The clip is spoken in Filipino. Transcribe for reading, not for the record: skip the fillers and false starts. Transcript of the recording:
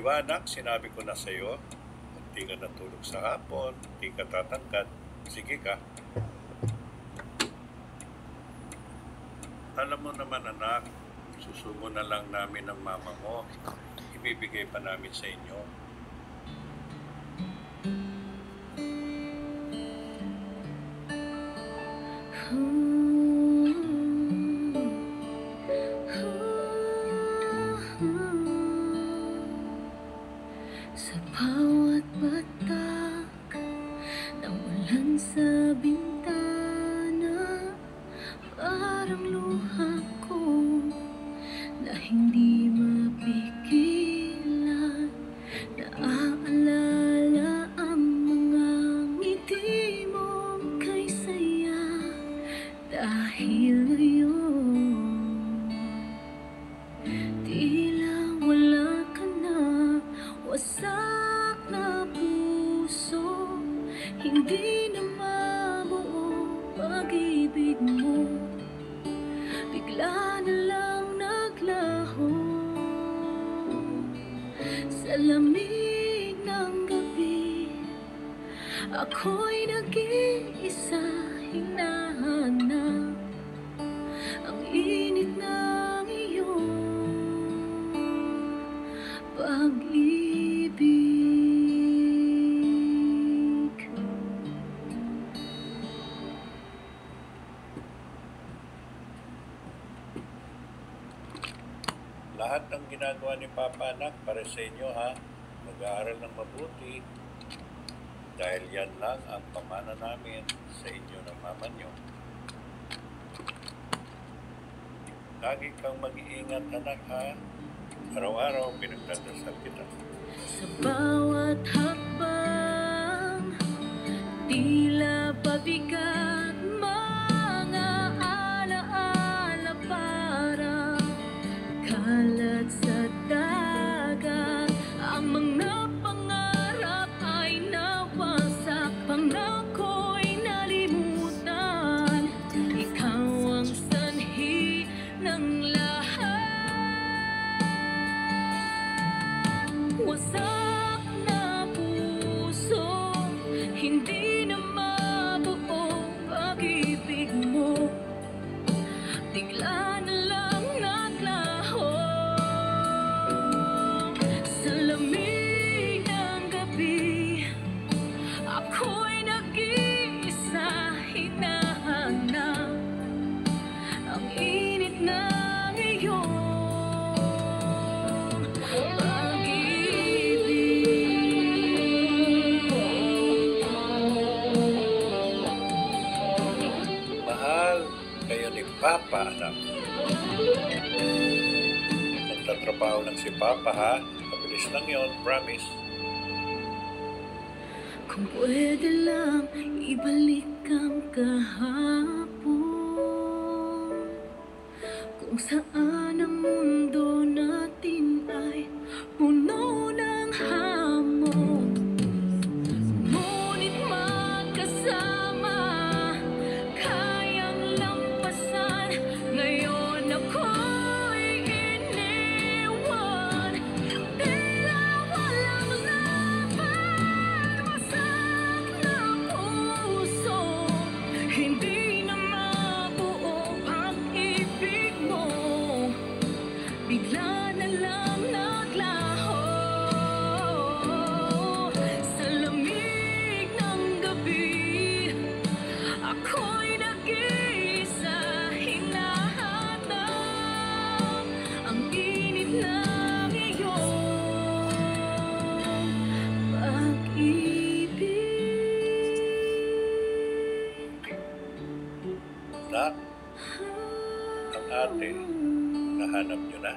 Di ba anak, sinabi ko na sa'yo, hindi ka natulog sa hapon, hindi ka tatangkad, sige ka. Alam mo naman anak, susumo na lang namin ng mama mo, ibibigay pa namin sa inyo. Sa bawat batak ng ulan sa bintana, parang luha ko na hindi mapigilan. Naaalala ang mga ngiti mo kay saya, dahil ngayon tila wala ka na. Wasak na puso, hindi na mabuo pag-ibig mo, bigla na lang naglaho. Sa lamig ng gabi, ako'y nag-iisa, hinahanap ang init ng iyong pag-ibig. Lahat ng ginagawa ni Papa anak para sa inyo ha, mag-aaral ng mabuti. Dahil yan lang ang pamana namin sa inyo ng mama nyo. Lagi kang mag-iingat anak ha. Araw-araw pinagdadasal kita. Sa bawat hakbang, tila pabigat, mga alaala parang kalat sa dagat. Ang mga pangarap ay nawasak, pangako'y nalimutan. Ikaw ang sanhi ng wasak na puso, hindi na mabuo pag-ibig mo, bigla na lang naglaho. Sa lamig ng gabi, ako'y nag-iisa, hinahanap ang init ng iyong Kayo ni Papa, anak. Nagtatrabaho lang si Papa, ha? Mabilis lang yon, promise. Kung pwede lang ibalik ang kahapon, kung saan ang mundo natin ay puno ng hamon. Ngunit magkasama, kayang lampasan. Ngayon ako'y iniwan, tila walang laban. Wasak na puso, hindi na mabuo ang ibig mo, bigla na lang naglaho. Sa lamig ng gabi, ako'y nag-iisa, hinahanap ang init ng iyong pag-ibig. Nak, ang ate, nahanap nyo na.